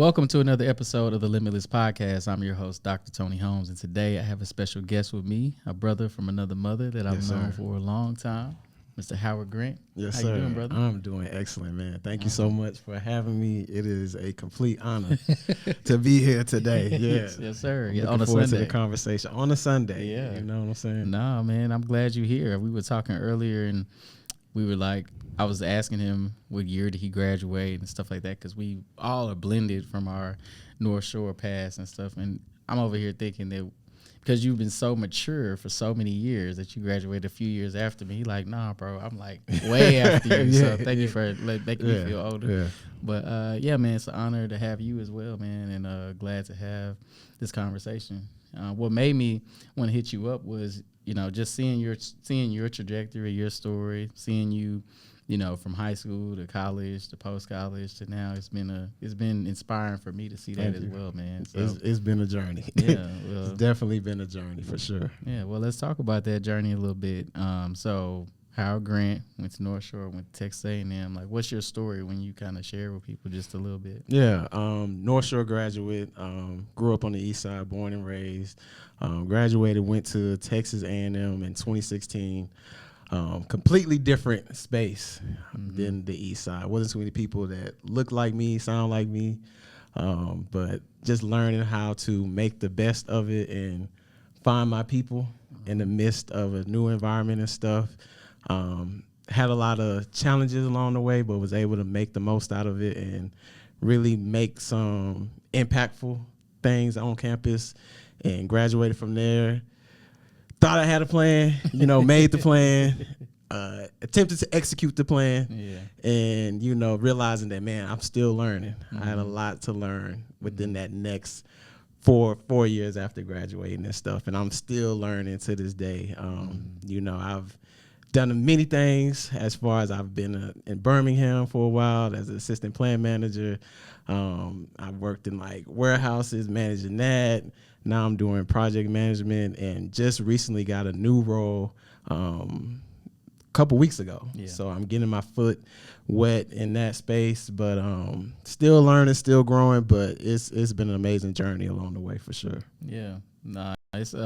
Welcome to another episode of the Limitless Podcast. I'm your host, Dr.TonyHolmes, and today I have a special guest with me, a brother from another mother that I've known for a long time, Mr. Howard Grant. Yes, How sir. you doing, brother? I'm doing excellent, man. Thank you so much for having me. It is a complete honor to be here today. Yeah. Yes, sir. Yeah, on a forward Sunday. To the conversation on a Sunday. Yeah. You know what I'm saying? No, man, I'm glad you're here. We were talking earlier, and we were like, I was asking him what year did he graduate and stuff like that, because we all are blended from our North Shore past and stuff. And I'm over here thinking that because you've been so mature for so many years that you graduated a few years after me. He like, nah, bro, I'm like way after you. So thank you for making me feel older. Yeah. But yeah, man, it's an honor to have you as well, man, and glad to have this conversation. What made me want to hit you up was, you know, just seeing your trajectory, your story, seeing you, you know, from high school to college to post college to now. It's been inspiring for me to see that as well, man. So, it's been a journey. Yeah, well, it's definitely been a journey for sure. Yeah, well, let's talk about that journey a little bit. So Howard Grant went to North Shore, went to Texas A&M. Like, what's your story when you kind of share with people just a little bit? Yeah, North Shore graduate, grew up on the east side, born and raised. Graduated, went to Texas A&M in 2016. Completely different space than the east side. Wasn't too many people that looked like me, sound like me, but just learning how to make the best of it and find my people in the midst of a new environment and stuff. Had a lot of challenges along the way, but was able to make the most out of it and really make some impactful things on campus, and graduated from there. Thought I had a plan, you know, made the plan, attempted to execute the plan, and, you know, realizing that, man, I'm still learning. I had a lot to learn within that next four years after graduating and stuff, and I'm still learning to this day. You know, I've done many things as far as I've been in Birmingham for a while as an assistant plant manager. I worked in like warehouses, managing that. Now I'm doing project management, and just recently got a new role a couple weeks ago. Yeah. So I'm getting my foot wet in that space, but still learning, still growing, but it's been an amazing journey along the way for sure. Yeah. Nah, it's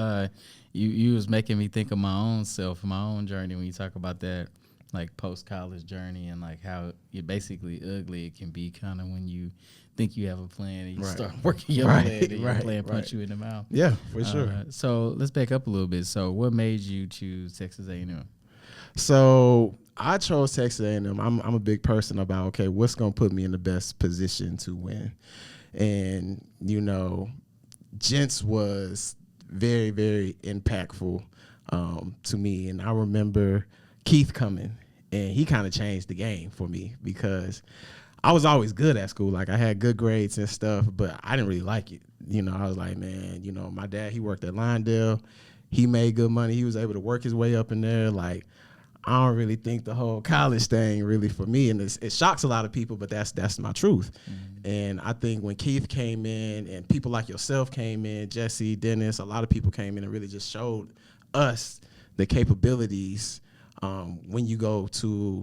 you was making me think of my own self, my own journey when you talk about that, like post-college journey, and like how it basically ugly it can be kind of when you think you have a plan and you start working your plan and your plan punch you in the mouth. Yeah, for sure. So let's back up a little bit. So what made you choose Texas A&M? So I chose Texas A&M. I'm a big person about, okay, what's going to put me in the best position to win? And, you know, GENTS was very, very impactful to me. And I remember Keith coming, and he kind of changed the game for me because I was always good at school. Like, I had good grades and stuff, but I didn't really like it. You know, I was like, man, you know, my dad, he worked at Lyondale. He made good money. He was able to work his way up in there. Like, I don't really think the whole college thing really for me, and it shocks a lot of people, but that's my truth. And I think when Keith came in and people like yourself came in, Jesse, Dennis, a lot of people came in and really just showed us the capabilities when you go to,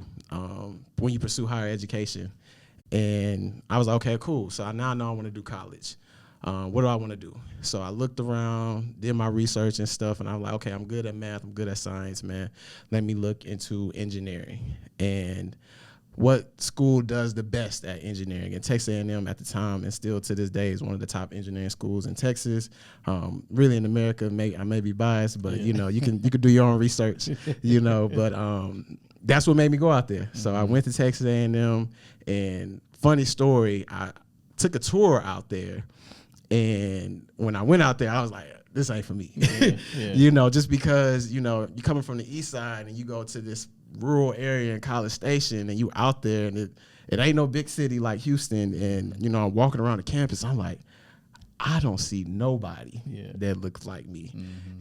when you pursue higher education. And I was like, okay, cool. So now I know I want to do college. What do I want to do? So I looked around, did my research and stuff, and I'm like, okay, I'm good at math, I'm good at science, man. Let me look into engineering and what school does the best at engineering. And Texas A&M at the time, and still to this day, is one of the top engineering schools in Texas. Really in America, I may be biased, but you know, you can do your own research, you know. But that's what made me go out there. So I went to Texas A&M, and funny story, I took a tour out there. And when I went out there, I was like, this ain't for me. You know, just because, you know, you're coming from the east side and you go to this rural area in College Station and you out there, and it ain't no big city like Houston. And, you know, I'm walking around the campus, I'm like, I don't see nobody that looks like me.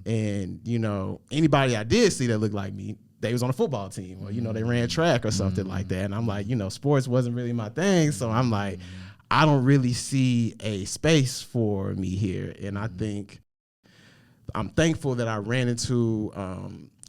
And, you know, anybody I did see that looked like me, they was on a football team, or, you know, they ran track or something like that. And I'm like, you know, sports wasn't really my thing. So I'm like, I don't really see a space for me here. And I think I'm thankful that I ran into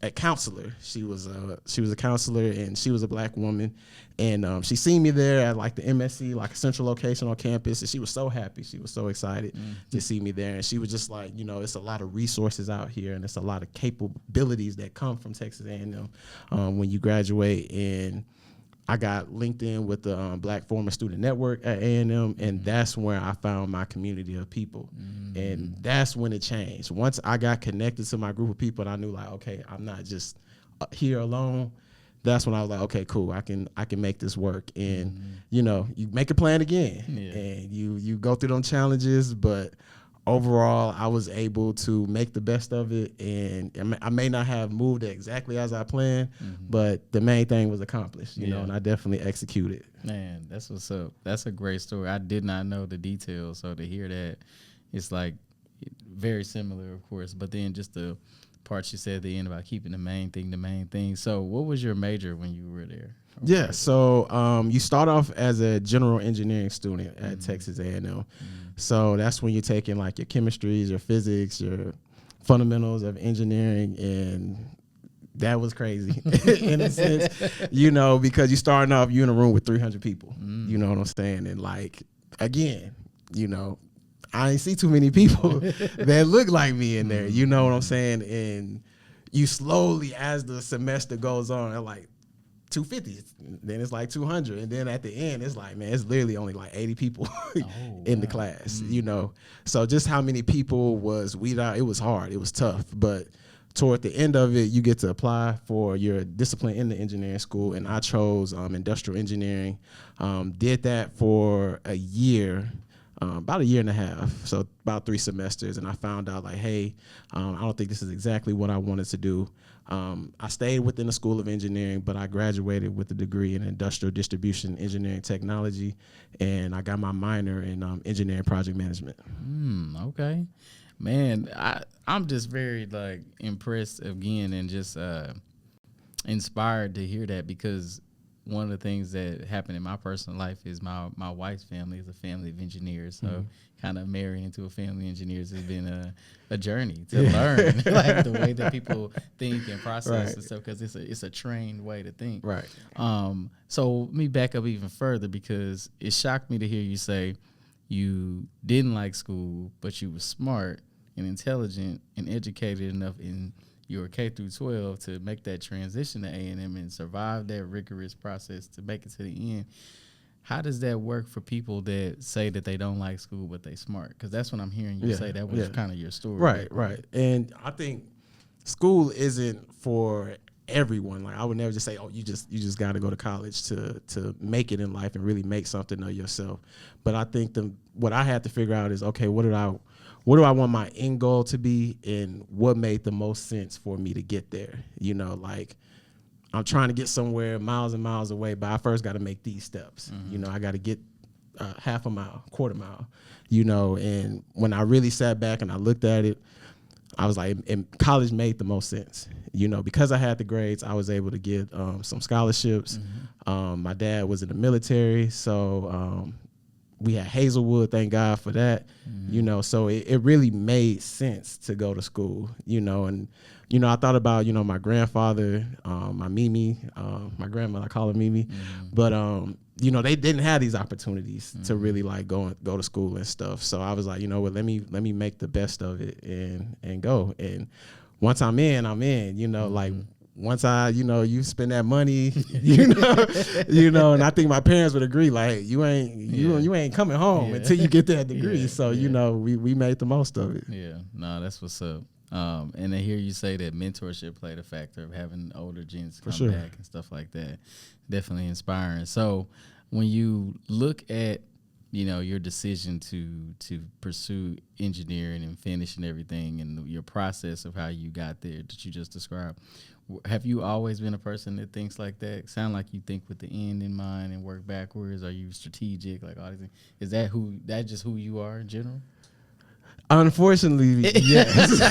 a counselor. She was a counselor, and she was a black woman. And she seen me there at like the MSC, like a central location on campus, and she was so happy. She was so excited to see me there. And she was just like, it's a lot of resources out here, and it's a lot of capabilities that come from Texas A&M when you graduate. And I got linked in with the Black Former Student Network at A&M, and that's where I found my community of people. And that's when it changed. Once I got connected to my group of people, and I knew like, okay, I'm not just here alone. That's when I was like, okay, cool, I can make this work. And you make a plan again, and you go through them challenges, but overall, I was able to make the best of it, and I may not have moved exactly as I planned, but the main thing was accomplished, you know, and I definitely executed. Man, that's what's up. That's a great story. I did not know the details, so to hear that, it's like very similar, of course, but then just the part you said at the end about keeping the main thing. So what was your major when you were there? Yeah, so you start off as a general engineering student at Texas A&M. So that's when you're taking like your chemistries, your physics, your fundamentals of engineering, and that was crazy in a sense, because you're starting off, you're in a room with 300 people, you know what I'm saying? And like, again, I ain't see too many people that look like me in there, you know what I'm saying? And you slowly, as the semester goes on, they're like 250, then it's like 200, and then at the end it's like, man, it's literally only like 80 people in the class, So just how many people was weeded out, it was hard, it was tough, but toward the end of it, you get to apply for your discipline in the engineering school, and I chose industrial engineering. Did that for a year. About a year and a half, so about 3 semesters, and I found out like, hey, I don't think this is exactly what I wanted to do. I stayed within the School of Engineering, but I graduated with a degree in Industrial Distribution Engineering Technology, and I got my minor in Engineering Project Management. Okay. Man, I'm just very like impressed again, and just inspired to hear that, because one of the things that happened in my personal life is my wife's family is a family of engineers. So kind of marrying into a family of engineers has been a journey to learn like the way that people think and process and stuff, because it's a trained way to think. Right. So let me back up even further, because it shocked me to hear you say you didn't like school, but you were smart and intelligent and educated enough in your K through 12 to make that transition to A&M and survive that rigorous process to make it to the end. How does that work for people that say that they don't like school but they smart? Because that's what I'm hearing you say. That was kind of your story. Right. And I think school isn't for everyone. Like, I would never just say, oh, you just got to go to college to make it in life and really make something of yourself. But I think what I had to figure out is, okay, what do I want my end goal to be, and what made the most sense for me to get there? Like, I'm trying to get somewhere miles and miles away, but I first got to make these steps. I got to get half a mile, quarter mile, and when I really sat back and I looked at it, I was like, and college made the most sense. Because I had the grades, I was able to get some scholarships. My dad was in the military, so we had Hazelwood, thank God for that, so it really made sense to go to school, and, I thought about, my grandfather, my Mimi, my grandmother, I call her Mimi, but, they didn't have these opportunities to really like go to school and stuff. So I was like, what, let me make the best of it and go. And once I'm in, like, once you spend that money, and I think my parents would agree, like, you ain't coming home until you get that degree. So, we made the most of it. Yeah, no, that's what's up. And I hear you say that mentorship played a factor of having older gents come back and stuff like that. Definitely inspiring. So when you look at, your decision to pursue engineering and finish and everything, and your process of how you got there that you just described, have you always been a person that thinks like that? Sound like you think with the end in mind and work backwards? Are you strategic? Like all these things? Is that just who you are in general? Unfortunately, yes.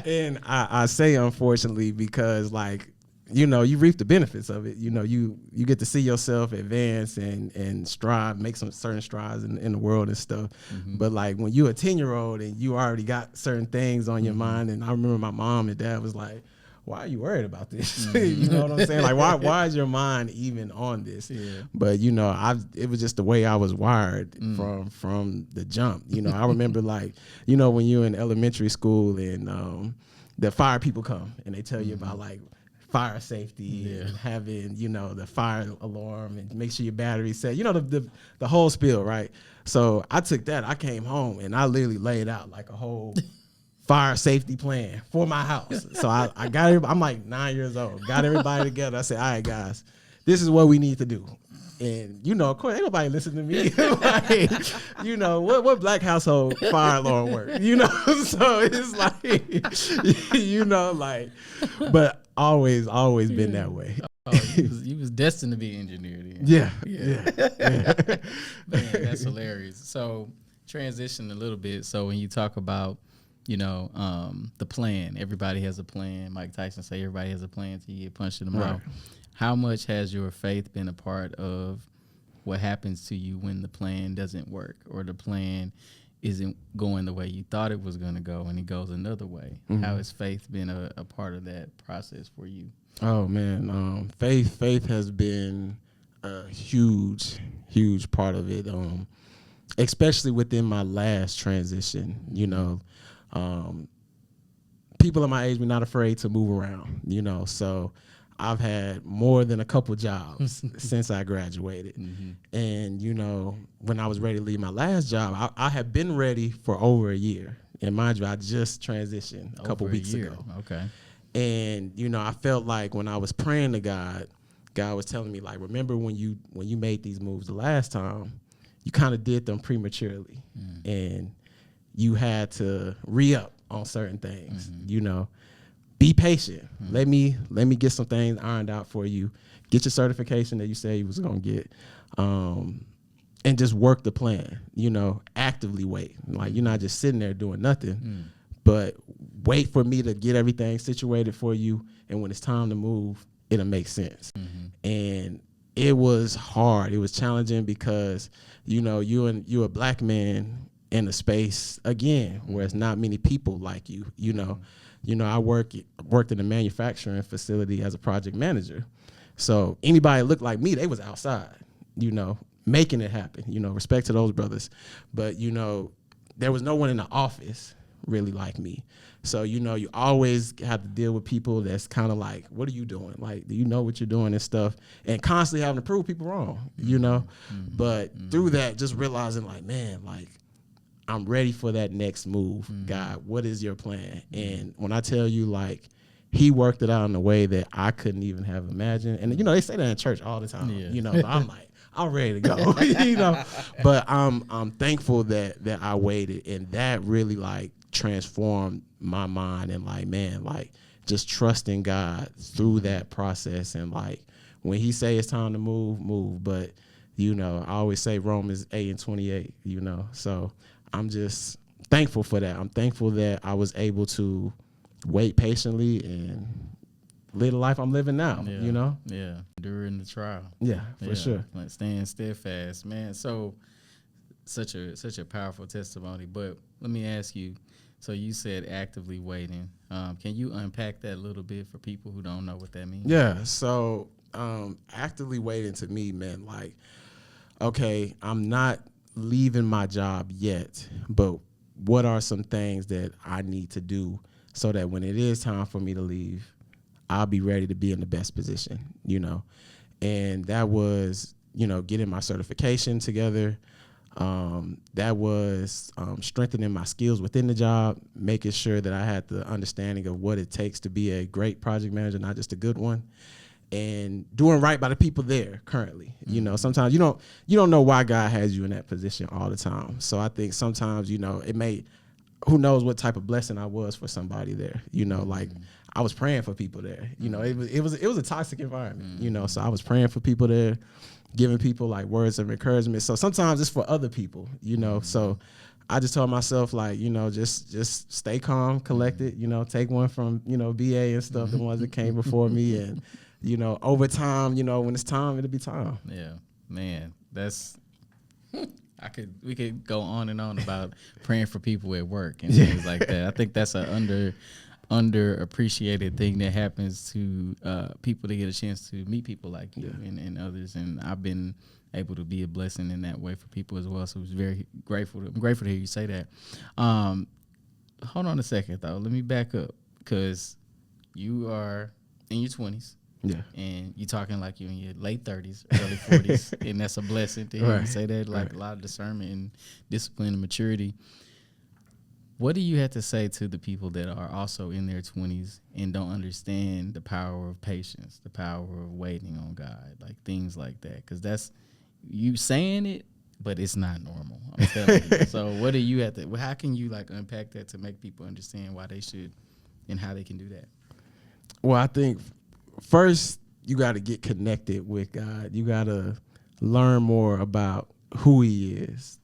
And I say unfortunately because, like, you reap the benefits of it. You get to see yourself advance and strive, make some certain strides in the world and stuff. But like when you're a 10-year-old and you already got certain things on your mind, and I remember my mom and dad was like, why are you worried about this? You know what I'm saying? Like, why is your mind even on this? Yeah. But, you know, it was just the way I was wired from the jump. You know, I remember, like, you know, when you're in elementary school and the fire people come and they tell you about, like, fire safety and having, you know, the fire alarm and make sure your battery's set, you know, the whole spiel, right? So I took that, I came home and I literally laid out like a whole fire safety plan for my house. So I got everybody, I'm like 9 years old, got everybody together. I said, all right, guys, this is what we need to do. And, you know, of course, ain't nobody listen to me. Like, you know, what black household fire alarm work? You know, so it's like, you know, like, but always been that way. Oh, you was destined to be an engineer then. Yeah. Man, that's hilarious. So transition a little bit. So when you talk about, you know, the plan, everybody has a plan. Mike Tyson say everybody has a plan till you get punched in the mouth. How much has your faith been a part of what happens to you when the plan doesn't work or the plan isn't going the way you thought it was going to go and it goes another way? How has faith been a part of that process for you? Oh, man. Faith has been a huge part of it, especially within my last transition. You know, people of my age, we're not afraid to move around, you know, so I've had more than a couple jobs since I graduated. And, you know, when I was ready to leave my last job, I had been ready for over a year. And mind you, I just transitioned a couple weeks ago. Okay. And, you know, I felt like when I was praying to God, God was telling me, like, remember when you made these moves the last time, you kind of did them prematurely. And you had to re-up on certain things, you know. Be patient. Let me get some things ironed out for you. Get your certification that you said you was gonna get, and just work the plan. You know, actively wait. Like, you're not just sitting there doing nothing, but wait for me to get everything situated for you. And when it's time to move, it'll make sense. And it was hard. It was challenging because, you know, you're a black man in a space again where it's not many people like you. You know, I worked in a manufacturing facility as a project manager. So anybody that looked like me, they was outside, you know, making it happen, you know, respect to those brothers. But, you know, there was no one in the office really like me. So, you know, you always have to deal with people that's kind of like, what are you doing? Like, do you know what you're doing and stuff? And constantly having to prove people wrong, you know? But through that, just realizing like, man, like, I'm ready for that next move. God, what is your plan? And when I tell you, like, he worked it out in a way that I couldn't even have imagined. And, you know, they say that in church all the time, you know, so I'm like, I'm ready to go, you know. But I'm thankful that I waited, and that really, like, transformed my mind and, like, man, like, just trusting God through that process. And, like, when he say it's time to move. But, you know, I always say Romans 8:28, you know, so I'm just thankful for that. I'm thankful that I was able to wait patiently and live the life I'm living now, you know? Yeah, during the trial. Yeah, for sure. Like staying steadfast, man. So such a powerful testimony. But let me ask you, so you said actively waiting. Can you unpack that a little bit for people who don't know what that means? Yeah, so actively waiting to me meant like, okay, I'm not leaving my job yet, but what are some things that I need to do so that when it is time for me to leave, I'll be ready to be in the best position, you know? And that was, you know, getting my certification together. That was strengthening my skills within the job, making sure that I had the understanding of what it takes to be a great project manager, not just a good one. And doing right by the people there currently. You know, sometimes you don't know why God has you in that position all the time. So I think sometimes, you know, who knows what type of blessing I was for somebody there. You know, like I was praying for people there. You know, it was a toxic environment, you know, so I was praying for people there, giving people like words of encouragement. So sometimes it's for other people, you know. So I just told myself, like, you know, just stay calm, collected, you know, take one from, you know, BA and stuff, the ones that came before me. And, you know, over time, you know, when it's time, it'll be time. Yeah, man, that's, we could go on and on about praying for people at work and things like that. I think that's underappreciated thing that happens to people that get a chance to meet people like you and others. And I've been able to be a blessing in that way for people as well. So it's very grateful. I'm grateful to hear you say that. Hold on a second though. Let me back up, because you are in your 20s. Yeah. And you talking like you're in your late 30s, early 40s, and that's a blessing to hear you say that. Like a lot of discernment and discipline and maturity. What do you have to say to the people that are also in their 20s and don't understand the power of patience, the power of waiting on God, like things like that? Because that's you saying it, but it's not normal. I'm telling you. So what do you have to? How can you like unpack that to make people understand why they should and how they can do that? Well, I think first you got to get connected with God. You got to learn more about who He is.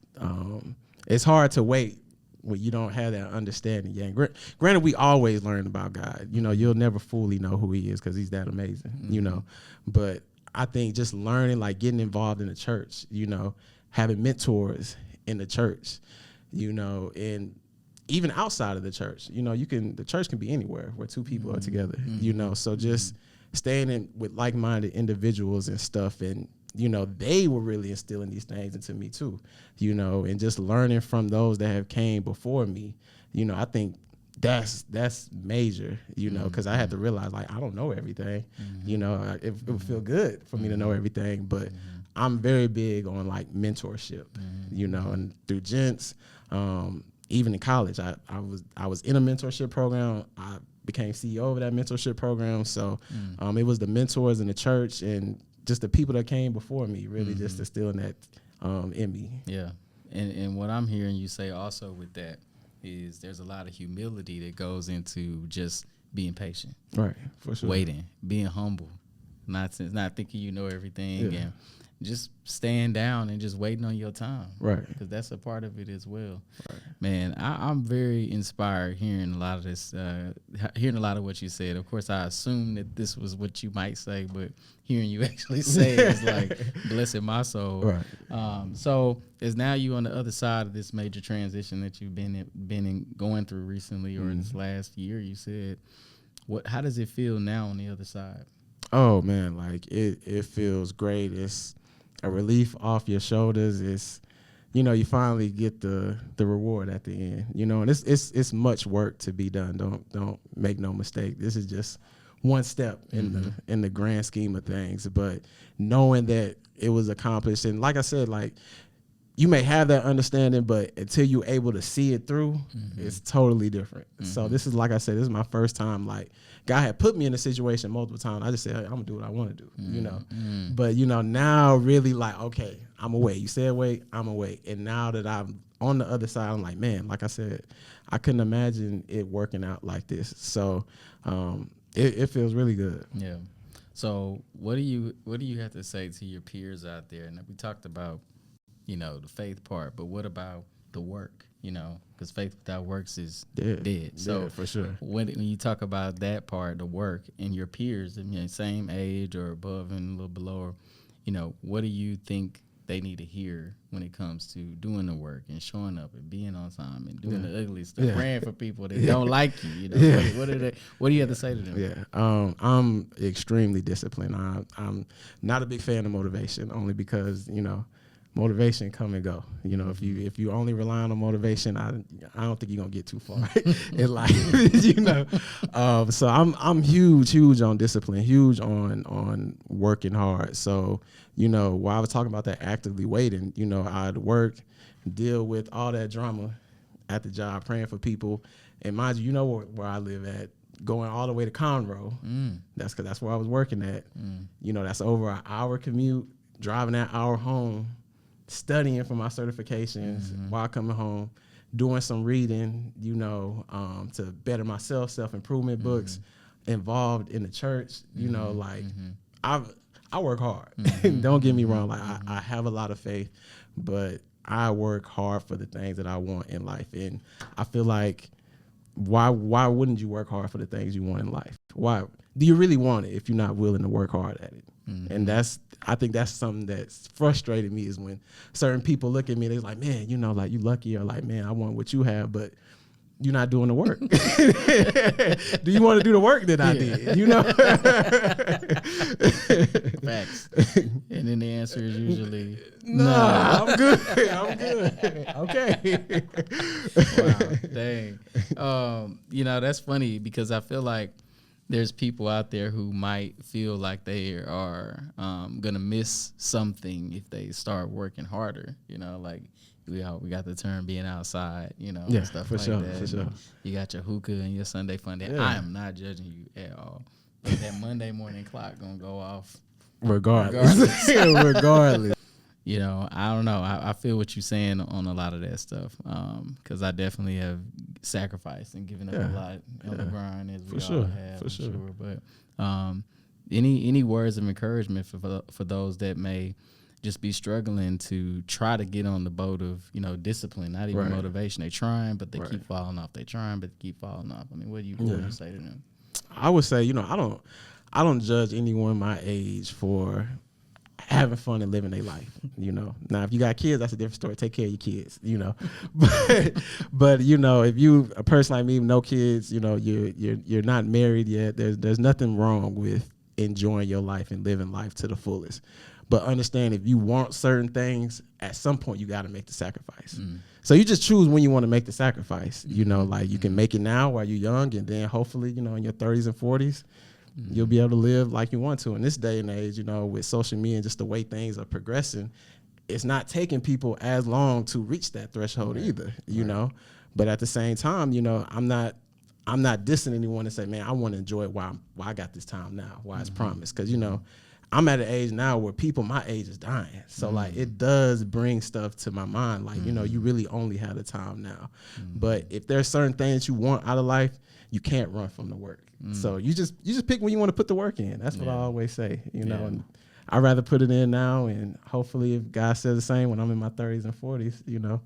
It's hard to wait when you don't have that understanding. Yeah, granted, we always learn about God. You know, you'll never fully know who He is because He's that amazing. Mm-hmm. You know, but I think just learning, like getting involved in the church. You know, having mentors in the church. You know, and even outside of the church. You know, the church can be anywhere where two people are together. Mm-hmm. You know, so just staying in with like-minded individuals and stuff, and you know, they were really instilling these things into me too, you know, and just learning from those that have came before me. You know, I think that's major, you know, because I had to realize, like, I don't know everything. You know, it would feel good for me to know everything, but I'm very big on like mentorship, you know, and through GENTS, even in college, I was in a mentorship program. I became CEO of that mentorship program. So it was the mentors in the church and just the people that came before me really just instilling that in me. Yeah. And what I'm hearing you say also with that is there's a lot of humility that goes into just being patient. Right, for sure. Waiting, being humble, not thinking you know everything, and just staying down and just waiting on your time. Right. Because that's a part of it as well. Right. Man, I'm very inspired hearing a lot of this, hearing a lot of what you said. Of course, I assumed that this was what you might say, but hearing you actually say it is like blessing my soul. Right. So as now you on the other side of this major transition that you've been going through recently or this last year, you said, how does it feel now on the other side? Oh man, like it feels great. It's a relief off your shoulders. It's, you know, you finally get the reward at the end, you know, and it's much work to be done. Don't make no mistake. This is just one step in the grand scheme of things, but knowing that it was accomplished, and like I said, like you may have that understanding, but until you're able to see it through, it's totally different. So this is, like I said, this is my first time, like, God had put me in a situation multiple times. I just said, hey, I'm gonna do what I want to do, you know. But you know, now really like, okay, I'm gonna wait. You said wait, I'm gonna wait. And now that I'm on the other side, I'm like, man, like I said, I couldn't imagine it working out like this. So it feels really good. Yeah. So what do you have to say to your peers out there? And we talked about, you know, the faith part, but what about the work? You know, because faith without works is dead. So for sure. When you talk about that part, the work, and your peers, I mean, same age or above and a little below, you know, what do you think they need to hear when it comes to doing the work and showing up and being on time and doing the ugly stuff, praying for people that don't like you? You know, what do you have to say to them? Yeah, I'm extremely disciplined. I'm not a big fan of motivation, only because, you know, motivation come and go. You know, if you only rely on motivation, I don't think you're gonna get too far in life. You know, so I'm huge on discipline, huge on working hard. So, you know, while I was talking about that actively waiting, you know, I'd work, deal with all that drama at the job, praying for people, and mind you, you know where I live at, going all the way to Conroe. That's because that's where I was working at. You know, that's over an hour commute, driving that hour home, studying for my certifications while coming home, doing some reading, you know, to better myself, self-improvement books, involved in the church, you know, like I work hard. Don't get me wrong. Like I have a lot of faith, but I work hard for the things that I want in life. And I feel like why wouldn't you work hard for the things you want in life? Why do you really want it if you're not willing to work hard at it? And I think that's something that's frustrated me, is when certain people look at me, they're like, man, you know, like you lucky, or like, man, I want what you have. But you're not doing the work. Do you want to do the work that I did? You know? Facts. And then the answer is usually no. I'm good. I'm good. Okay. Wow. Dang. You know, that's funny because I feel like there's people out there who might feel like they are gonna miss something if they start working harder. You know, like we got the term being outside, you know, and stuff for like sure, that. For sure. You got your hookah and your Sunday fun day. Yeah. I am not judging you at all. But that Monday morning clock gonna go off Regardless. Regardless. You know, I don't know. I feel what you're saying on a lot of that stuff because I definitely have sacrificed and given up a lot on the grind as we all have. For sure. But any words of encouragement for those that may just be struggling to try to get on the boat of, you know, discipline, not even motivation. They trying, but they keep falling off. They trying, but they keep falling off. I mean, what do you say to them? I would say, you know, I don't judge anyone my age for having fun and living their life, you know. Now, if you got kids, that's a different story. Take care of your kids, you know. But you know, if you a person like me with no kids, you know, you're not married yet. There's nothing wrong with enjoying your life and living life to the fullest. But understand, if you want certain things, at some point you got to make the sacrifice. So you just choose when you want to make the sacrifice. You know, like you can make it now while you're young, and then hopefully, you know, in your 30s and 40s, you'll be able to live like you want to. In this day and age, you know, with social media and just the way things are progressing, it's not taking people as long to reach that threshold either, you know. But at the same time, you know, I'm not dissing anyone and say, man, I want to enjoy it while I got this time now, while it's promised. Because, you know, I'm at an age now where people my age is dying. So, like, it does bring stuff to my mind. Like, you know, you really only have the time now. But if there's certain things you want out of life, you can't run from the work. So you just pick when you want to put the work in. That's what I always say, you know. And I'd rather put it in now, and hopefully if God says the same when I'm in my 30s and 40s, you know,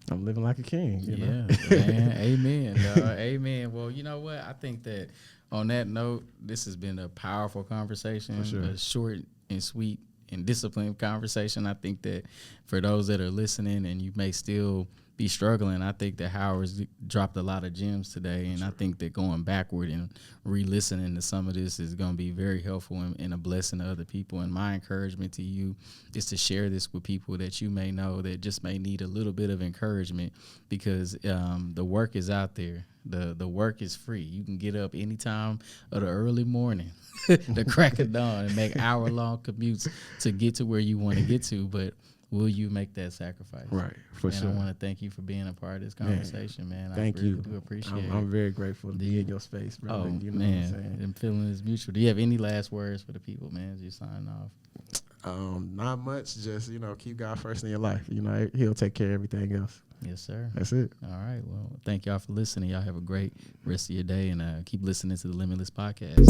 I'm living like a king. You know? Man. Amen. Amen. Well, you know what? I think that on that note, this has been a powerful conversation, a short and sweet and disciplined conversation. I think that for those that are listening and you may still be struggling, I think that Howard's dropped a lot of gems today, and I think that going backward and re-listening to some of this is going to be very helpful and a blessing to other people. And my encouragement to you is to share this with people that you may know that just may need a little bit of encouragement, because the work is out there. The work is free. You can get up any time of the early morning, the crack of dawn, and make hour-long commutes to get to where you want to get to, but will you make that sacrifice? Right, for sure. I want to thank you for being a part of this conversation, man. Thank I really you. do appreciate it. I'm very grateful to be in your space, brother. Oh, you know man, what I'm saying? the feeling is mutual. Do you have any last words for the people, man, as you sign off? Not much. Just, you know, keep God first in your life. You know, He'll take care of everything else. Yes, sir. That's it. All right. Well, thank y'all for listening. Y'all have a great rest of your day, and keep listening to the Limitless Podcast.